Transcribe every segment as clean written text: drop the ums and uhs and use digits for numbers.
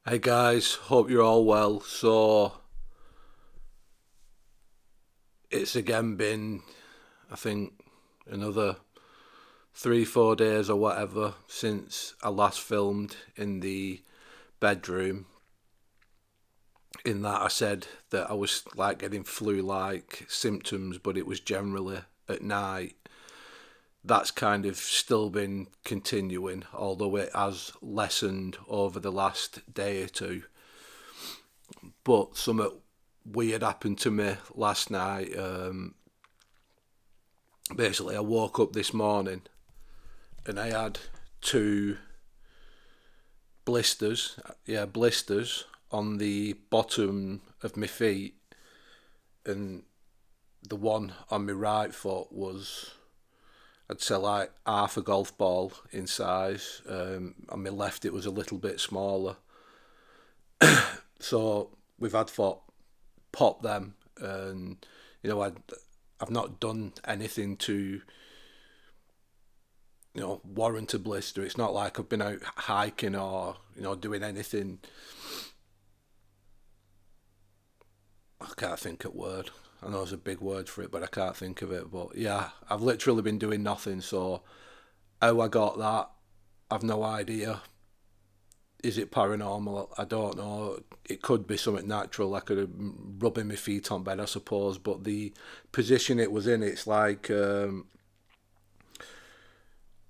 Hey guys, hope you're all well. So it's again been, I think, another 3, 4 days or whatever since I last filmed in the bedroom. In that, I said that I was like getting flu like symptoms, but it was generally at night. That's kind of still been continuing, although it has lessened over the last day or two. But something weird happened to me last night. Basically, I woke up this morning and I had two blisters on the bottom of my feet, and the one on my right foot was, I'd say, like half a golf ball in size. On my left, it was a little bit smaller. So we've had to pop them, and I've not done anything to warrant a blister. It's not like I've been out hiking or doing anything. I can't think of word. I know it's a big word for it, but I can't think of it. But yeah, I've literally been doing nothing. So how I got that, I've no idea. Is it paranormal? I don't know. It could be something natural. I could have rubbing my feet on bed, I suppose. But the position it was in, it's like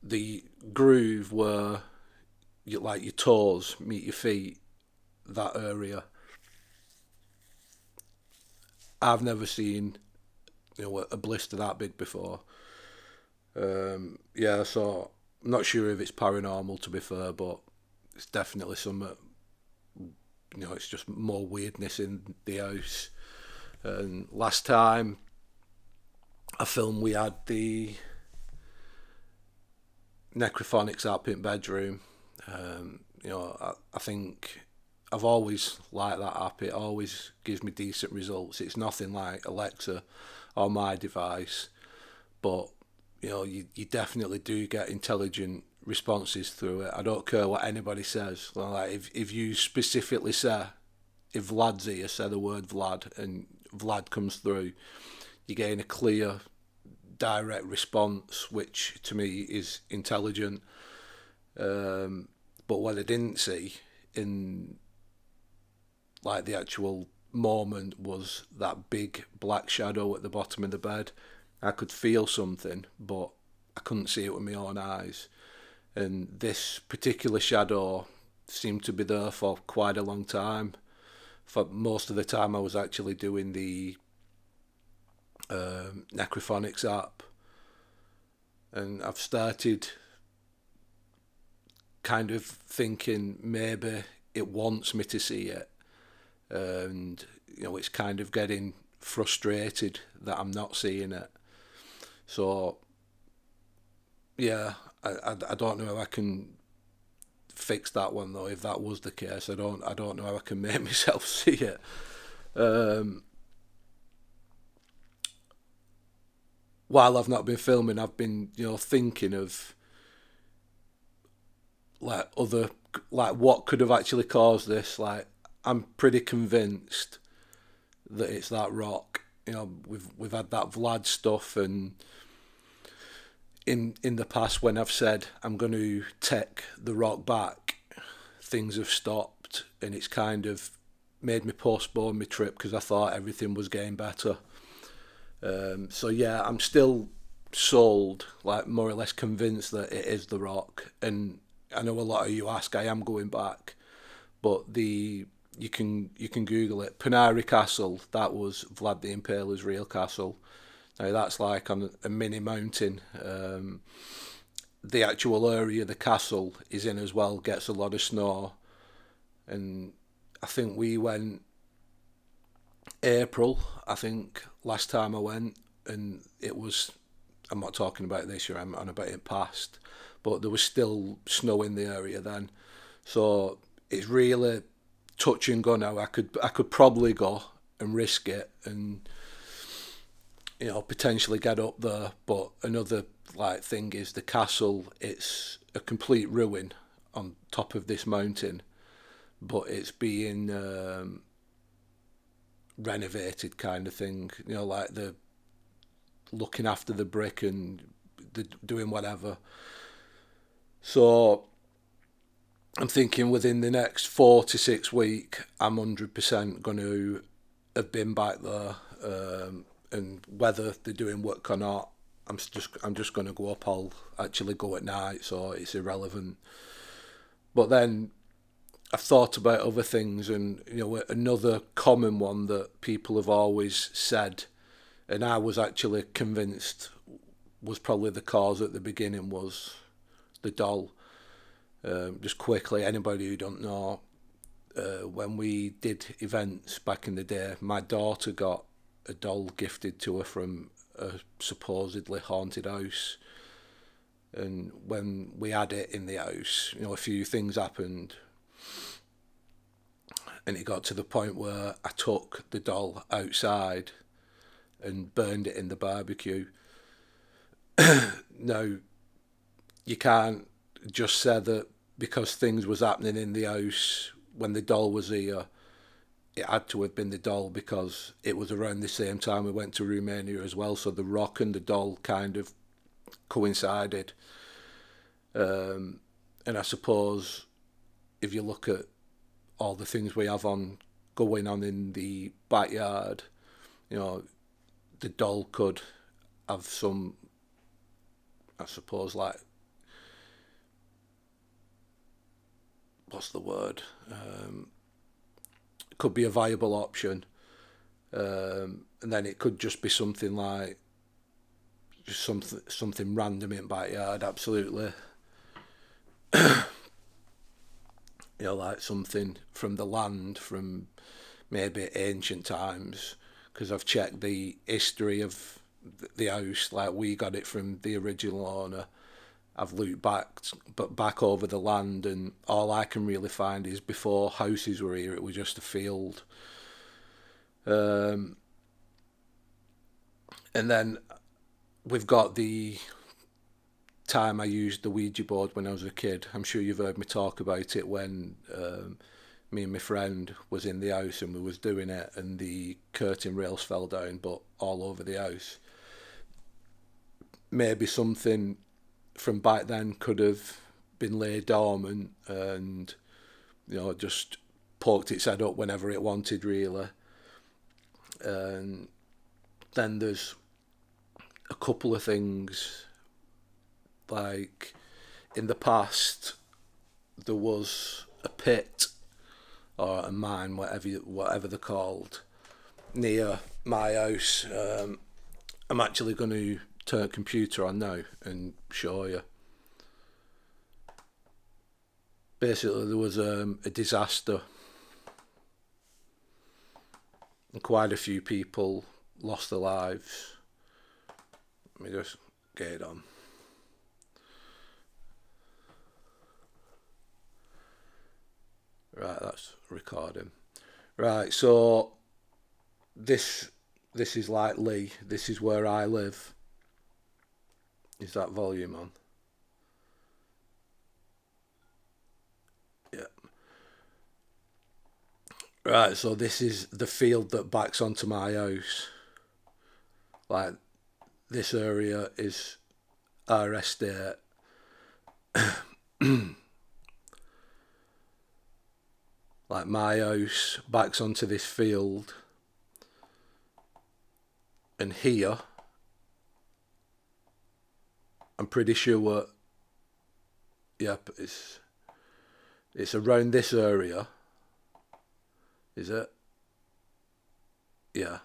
the groove where like your toes meet your feet, that area. I've never seen a blister that big before. Yeah, so I'm not sure if it's paranormal to be fair, but it's definitely some. It's just more weirdness in the house. And last time I filmed, we had the necrophonics up in bedroom. I think I've always liked that app. It always gives me decent results. It's nothing like Alexa or my device, but you definitely do get intelligent responses through it. I don't care what anybody says. Like if you specifically say, if Vlad's here, say the word Vlad, and Vlad comes through, you're getting a clear, direct response, which to me is intelligent. But what I didn't see in like the actual moment was that big black shadow at the bottom of the bed. I could feel something, but I couldn't see it with my own eyes. And this particular shadow seemed to be there for quite a long time. For most of the time, I was actually doing the Necrophonics app, and I've started kind of thinking maybe it wants me to see it, and it's kind of getting frustrated that I'm not seeing it. So yeah, I don't know how I can fix that one though. If that was the case, I don't know how I can make myself see it. Um, while I've not been filming, I've been thinking of like other like what could have actually caused this. Like I'm pretty convinced that it's that rock. We've had that Vlad stuff, and in the past when I've said I'm going to take the rock back, things have stopped, and it's kind of made me postpone my trip because I thought everything was getting better. So yeah, I'm still sold, like more or less convinced that it is the rock. And I know a lot of you ask, I am going back, but the you can Google it. Panari Castle, that was Vlad the Impaler's real castle. Now that's like on a mini mountain. The actual area the castle is in as well gets a lot of snow, and I think we went April. I think last time I went, and it was. I'm not talking about this year. I'm on about it past, but there was still snow in the area then, so it's really touch and go now. I could probably go and risk it, and potentially get up there. But another like thing is the castle. It's a complete ruin on top of this mountain, but it's being renovated kind of thing. You know, like the looking after the brick and the doing whatever. So I'm thinking within the next 4 to 6 weeks, I'm 100% going to have been back there, and whether they're doing work or not, I'm just going to go up. I'll actually go at night, so it's irrelevant. But then I've thought about other things, and you know, another common one that people have always said, and I was actually convinced was probably the cause at the beginning, was the doll. Just quickly, anybody who don't know, when we did events back in the day, my daughter got a doll gifted to her from a supposedly haunted house. And when we had it in the house, you know, a few things happened. And it got to the point where I took the doll outside and burned it in the barbecue. Now, you can't just say that because things was happening in the house when the doll was here, it had to have been the doll, because it was around the same time we went to Romania as well. So the rock and the doll kind of coincided. And I suppose if you look at all the things we have going on in the backyard, you know, the doll could have some, I suppose, like, what's the word? It could be a viable option. And then it could just be something like, just something random in backyard, absolutely. You know, like something from the land, from maybe ancient times, because I've checked the history of the house. Like, we got it from the original owner. I've looked back over the land, and all I can really find is before houses were here, it was just a field. And then we've got the time I used the Ouija board when I was a kid. I'm sure you've heard me talk about it, when me and my friend was in the house and we was doing it, and the curtain rails fell down, but all over the house. Maybe something from back then could have been laid dormant and, you know, just poked its head up whenever it wanted, really. And then there's a couple of things, like in the past there was a pit or a mine, whatever they're called, near my house. I'm actually going to turn computer on now and show you. Basically, there was a disaster, and quite a few people lost their lives. Let me just get it on. Right, that's recording. Right, so this is like Lee. This is where I live. Is that volume on? Yeah. Right, so this is the field that backs onto my house. Like, this area is our estate. Like, my house backs onto this field, and here, I'm pretty sure, yep, it's around this area. Is it? Yeah.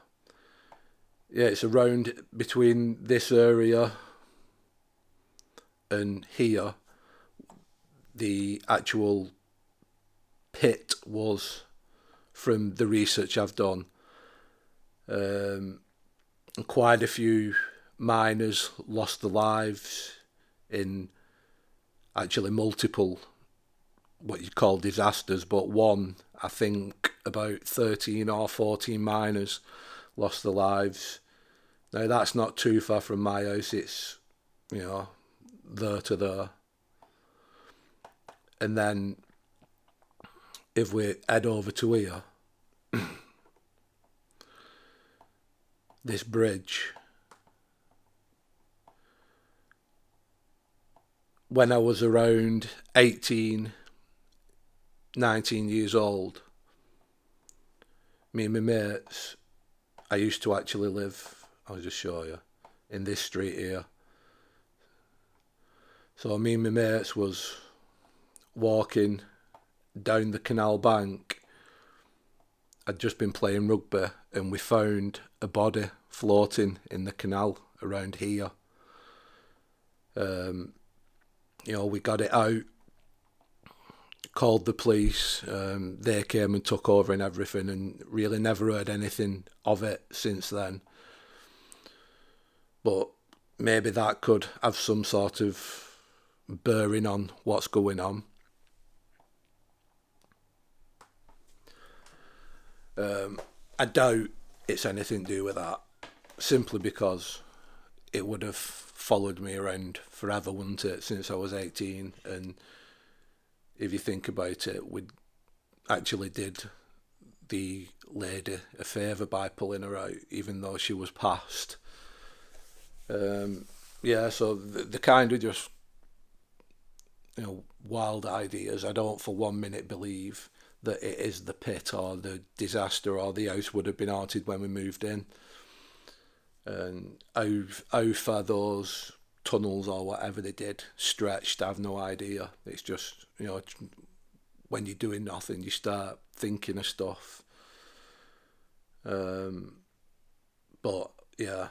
Yeah, it's around between this area and here. The actual pit was, from the research I've done. And quite a few miners lost their lives in actually multiple what you call disasters, but one, I think about 13 or 14 miners lost their lives. Now, that's not too far from my house. It's, you know, there to there. And then if we head over to here, this bridge, when I was around 18, 19 years old, me and my mates, I used to actually live, I'll just show you, in this street here. So me and my mates was walking down the canal bank. I'd just been playing rugby and we found a body floating in the canal around here. We got it out, called the police, they came and took over and everything, and really never heard anything of it since then. But maybe that could have some sort of bearing on what's going on. I doubt it's anything to do with that, simply because it would have followed me around forever, wouldn't it, since I was 18. And if you think about it, we actually did the lady a favour by pulling her out, even though she was past. So the kind of just, wild ideas. I don't for 1 minute believe that it is the pit or the disaster or the house would have been haunted when we moved in. And how far those tunnels or whatever they did stretched, I have no idea. It's just, when you're doing nothing, you start thinking of stuff. But yeah,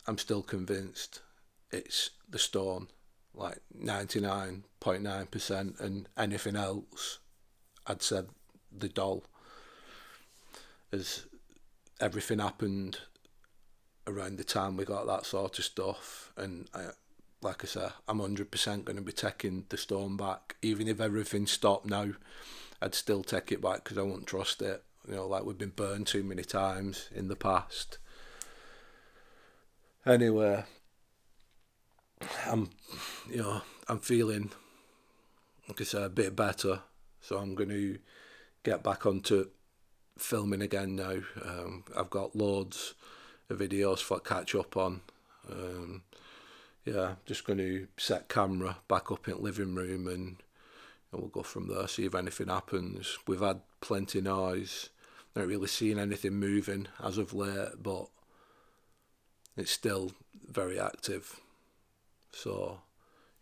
I'm still convinced it's the stone, like 99.9%, and anything else, I'd said the doll. As everything happened around the time we got that sort of stuff, and like I said, I'm 100% going to be taking the stone back. Even if everything stopped now, I'd still take it back because I won't trust it. Like we've been burned too many times in the past. Anyway, I'm feeling, like I said, a bit better, so I'm going to get back onto filming again now. I've got loads of videos for catch up on. Just going to set camera back up in the living room, and we'll go from there, see if anything happens. We've had plenty of noise, not really seen anything moving as of late, but it's still very active. So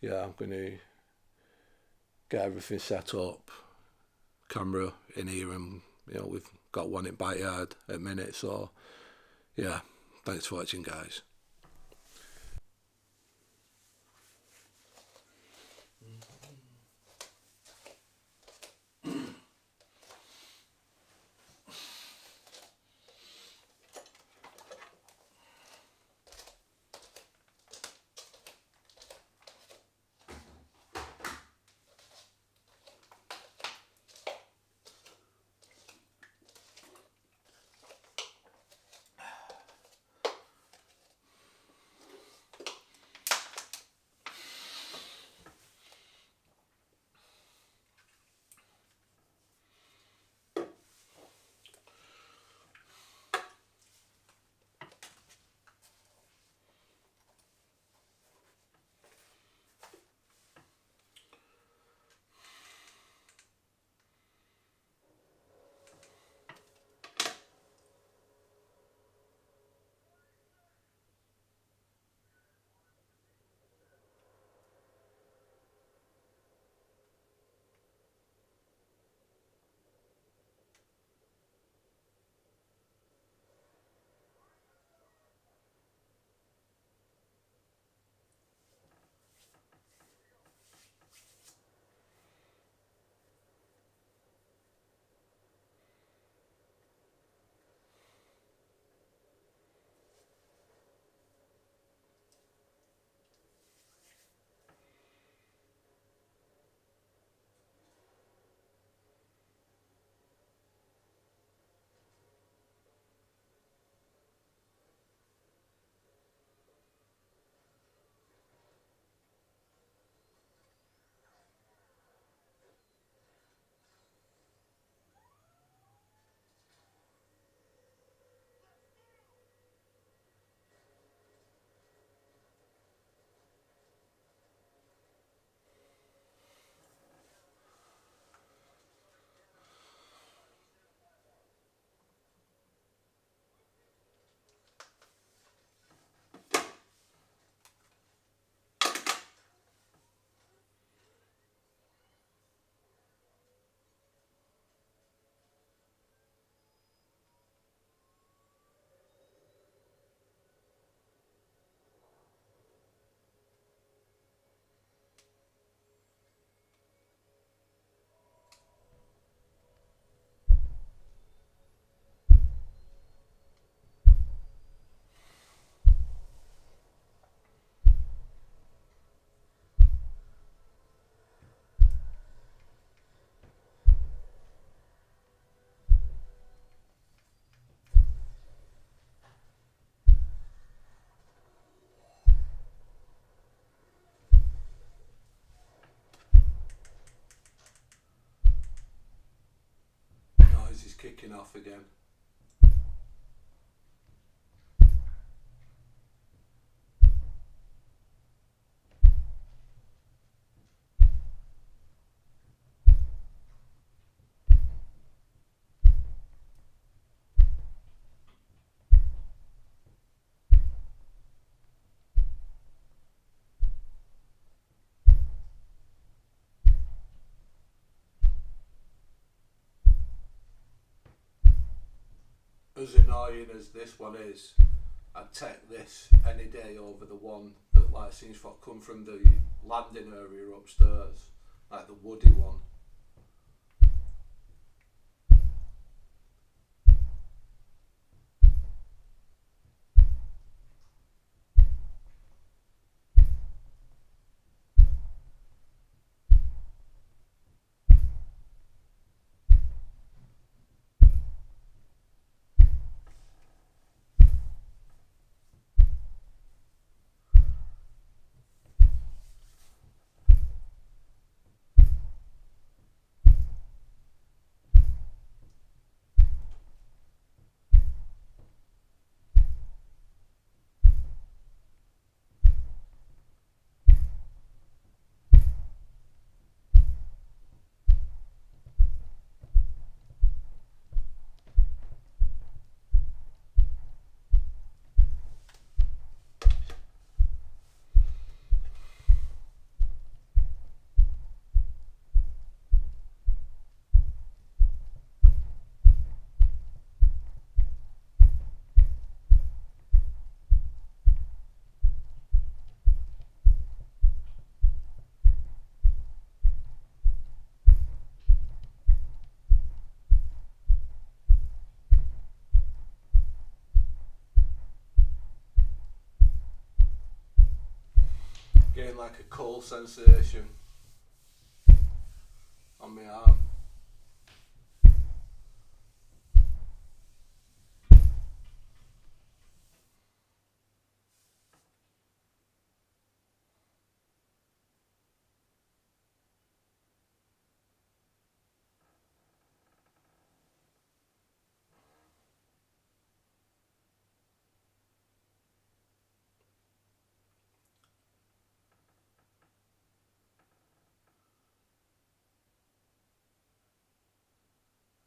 I'm going to get everything set up, camera in here, and we've got one in backyard at the minute. So thanks for watching, guys. is kicking off again. As annoying as this one is, I'd take this any day over the one that like seems to come from the landing area upstairs, like the woody one. Getting like a cold sensation on my arm.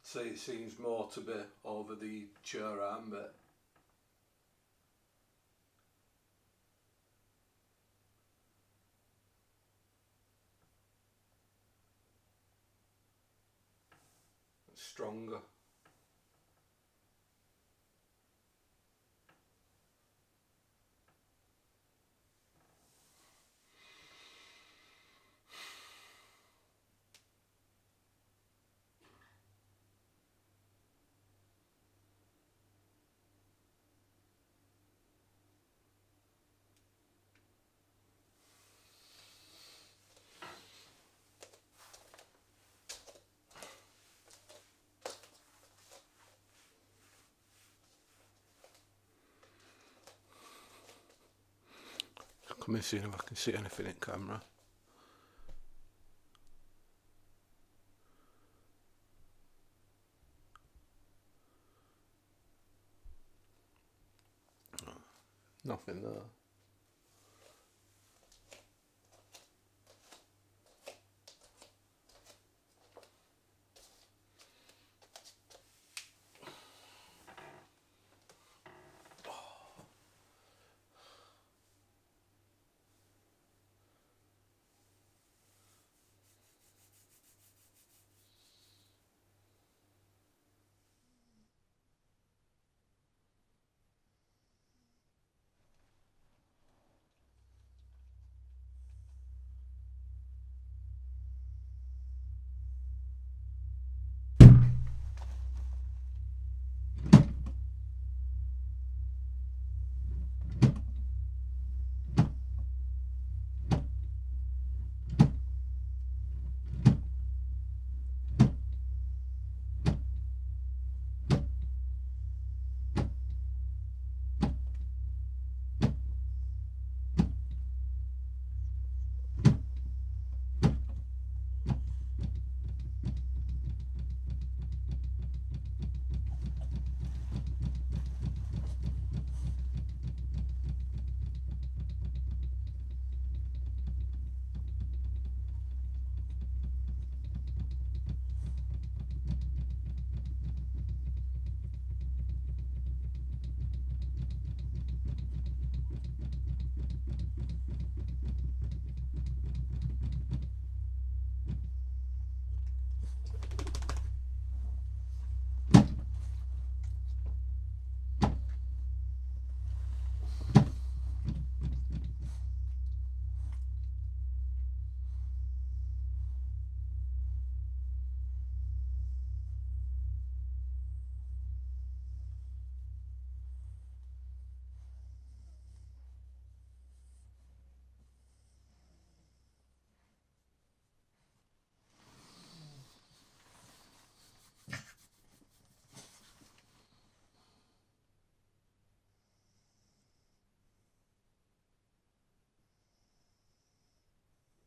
So it seems more to be over the chair arm bit. It's stronger. Come and see if I can see anything in camera. Nothing there.